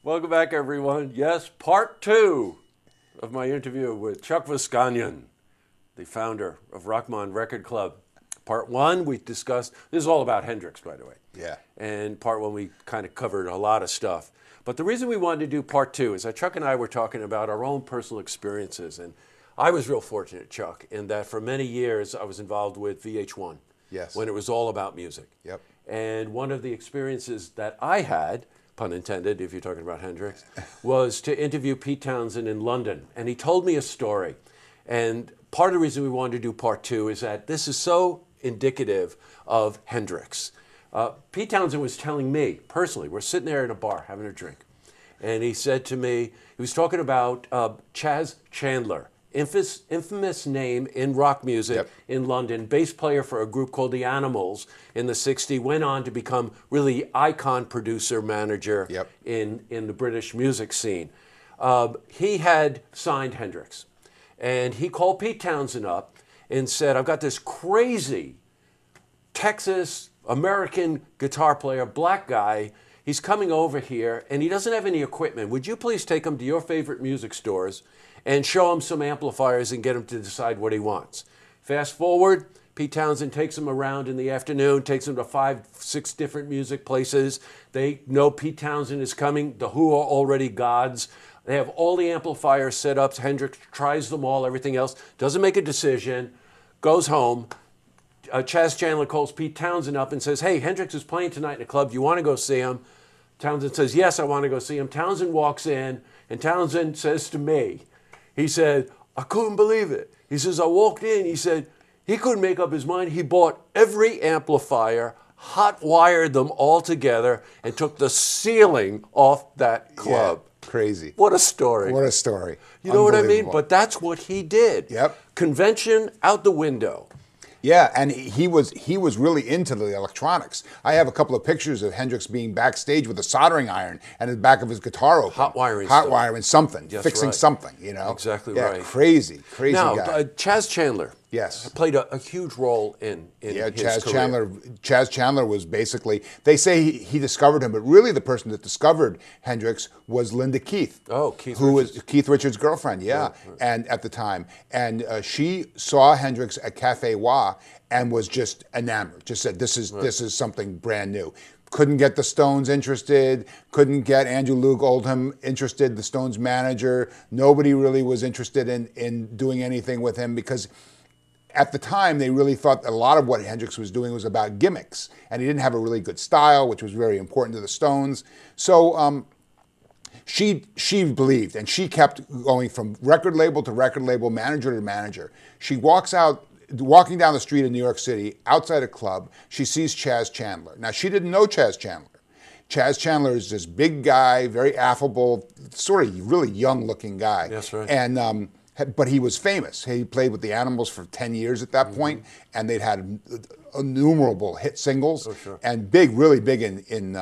Welcome back, everyone. Yes, part two of my interview with Chuck Vosganian, the founder of Rochmon Record Club. Part one, we discussed, this is all about Hendrix, by the way. Yeah. And part one, we kind of covered a lot of stuff. But the reason we wanted to do part two is that Chuck and I were talking about our own personal experiences. And I was real fortunate, Chuck, in that for many years I was involved with VH1. Yes. When it was all about music. Yep. And one of the experiences that I had, pun intended, if you're talking about Hendrix, was to interview Pete Townsend in London. And he told me a story. And part of the reason we wanted to do part two is that this is so indicative of Hendrix. Pete Townsend was telling me, personally, we're sitting there in a bar having a drink. And he said to me, he was talking about Chas Chandler, infamous name in rock music in London, bass player for a group called The Animals in the 60s, went on to become really icon producer manager in the British music scene. He had signed Hendrix, and he called Pete Townsend up and said, I've got this crazy Texas American guitar player, black guy. He's coming over here and he doesn't have any equipment. Would you please take him to your favorite music stores and show him some amplifiers and get him to decide what he wants? Fast forward, Pete Townsend takes him around in the afternoon, takes him to 5, 6 different music places. They know Pete Townsend is coming. The Who are already gods. They have all the amplifiers set up. Hendrix tries them all, everything else. Doesn't make a decision, goes home. Chas Chandler calls Pete Townsend up and says, hey, Hendrix is playing tonight in a club. Do you want to go see him? Townsend says, yes, I want to go see him. Townsend walks in, and Townsend says to me, he said, I couldn't believe it. He says, I walked in, he said, he couldn't make up his mind. He bought every amplifier, hot wired them all together, and took the ceiling off that club. Yeah, crazy. What a story. What a story. You know what I mean? But that's what he did. Yep. Convention out the window. Yeah, and he was really into the electronics. I have a couple of pictures of Hendrix being backstage with a soldering iron and the back of his guitar open. Hot wiring something, That's fixing right. something, you know? Exactly yeah, right. Crazy now, guy. Chas Chandler played a huge role in his career. Chas Chandler was basically, they say he discovered him, but really the person that discovered Hendrix was Linda Keith. Oh, Keith who Richards. was Keith Richards' girlfriend, right. And at the time. And she saw Hendrix at Caffe Lena and was just enamored, just said, this is something brand new. Couldn't get the Stones interested, couldn't get Andrew Loog Oldham interested, the Stones manager. Nobody really was interested in doing anything with him because at the time they really thought a lot of what Hendrix was doing was about gimmicks, and he didn't have a really good style, which was very important to the Stones. So she believed, and she kept going from record label to record label, manager to manager. She walking down the street in New York City, outside a club, she sees Chas Chandler. Now, she didn't know Chas Chandler. Chas Chandler is this big guy, very affable, sort of really young-looking guy. That's right. And but he was famous. He played with the Animals for 10 years at that point, and they'd had innumerable hit singles, and really big in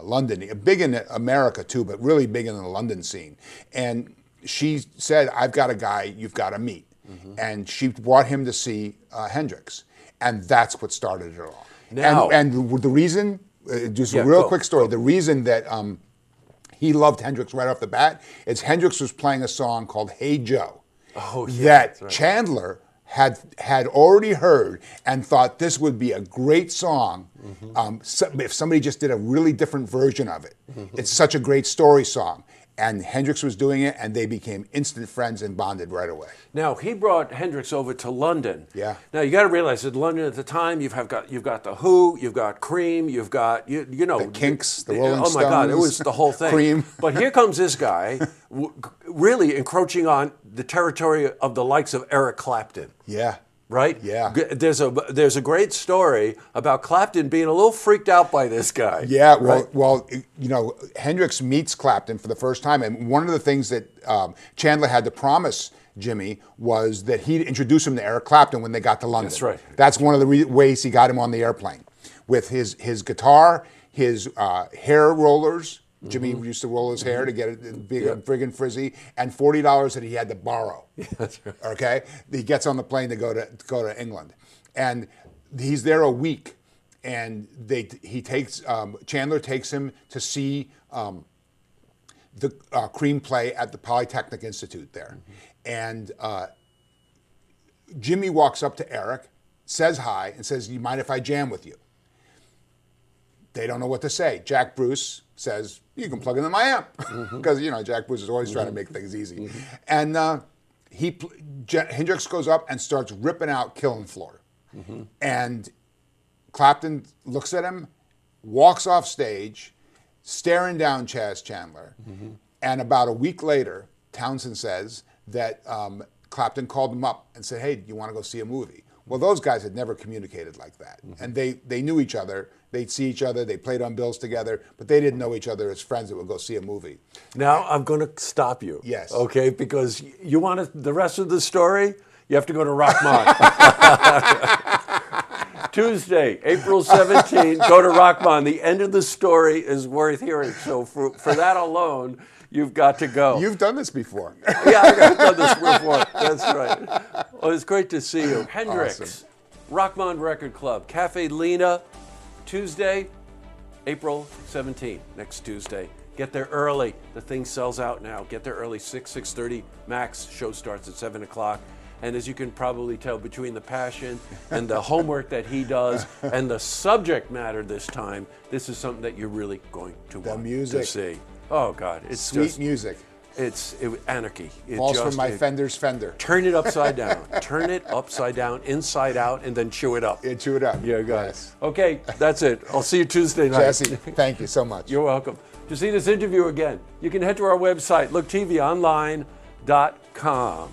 London, big in America too, but really big in the London scene. And she said, "I've got a guy you've got to meet." And she brought him to see Hendrix, and that's what started it all. Now, and the reason, just a real quick story, the reason that he loved Hendrix right off the bat is Hendrix was playing a song called "Hey Joe," that Chandler had already heard and thought this would be a great song if somebody just did a really different version of it. It's such a great story song. And Hendrix was doing it, and they became instant friends and bonded right away. Now, he brought Hendrix over to London. Yeah. Now, you got to realize that London at the time, you've got the Who, you've got Cream, you've got, you know. The Kinks, the Rolling Stones. Oh, my God, it was the whole thing. Cream. But here comes this guy really encroaching on the territory of the likes of Eric Clapton. Yeah. Right? Yeah. There's a great story about Clapton being a little freaked out by this guy. Yeah, well, you know, Hendrix meets Clapton for the first time, and one of the things that Chandler had to promise Jimmy was that he'd introduce him to Eric Clapton when they got to London. That's right. That's one of the ways he got him on the airplane, with his guitar, his hair rollers. Jimmy used to roll his hair to get it big, friggin' frizzy, and $40 that he had to borrow. That's right. Okay, he gets on the plane to go to England, and he's there a week, and Chandler takes him to see the Cream play at the Polytechnic Institute there. And Jimmy walks up to Eric, says hi, and says, "You mind if I jam with you?" They don't know what to say. Jack Bruce says, "You can plug into my amp." Because, Jack Bruce is always trying to make things easy. And Hendrix goes up and starts ripping out Killing Floor. And Clapton looks at him, walks off stage, staring down Chaz Chandler. And about a week later, Townsend says that Clapton called him up and said, "Hey, do you want to go see a movie?" Well, those guys had never communicated like that. And they knew each other. They'd see each other. They played on bills together. But they didn't know each other as friends that would go see a movie. Now, I'm going to stop you. Yes. Okay? Because you want the rest of the story, you have to go to Rochmon. Tuesday, April 17th, go to Rochmon. The end of the story is worth hearing. So for that alone, you've got to go. You've done this before. Yeah, I've done this before. That's right. Well, it's great to see you. Hendrix, Awesome. Rochmon Record Club, Caffe Lena, Tuesday, April 17th, next Tuesday. Get there early. The thing sells out now. Get there early, 6:30 max. Show starts at 7 o'clock. And as you can probably tell, between the passion and the homework that he does and the subject matter this time, this is something that you're really going to want to see. Oh, God. It's Sweet music. It's anarchy. Falls from my Fender's fender. Turn it upside down. Turn it upside down, inside out, and then chew it up. Yeah, chew it up. Yeah, guys. Okay, that's it. I'll see you Tuesday night. Jesse, thank you so much. You're welcome. To see this interview again, you can head to our website, looktvonline.com.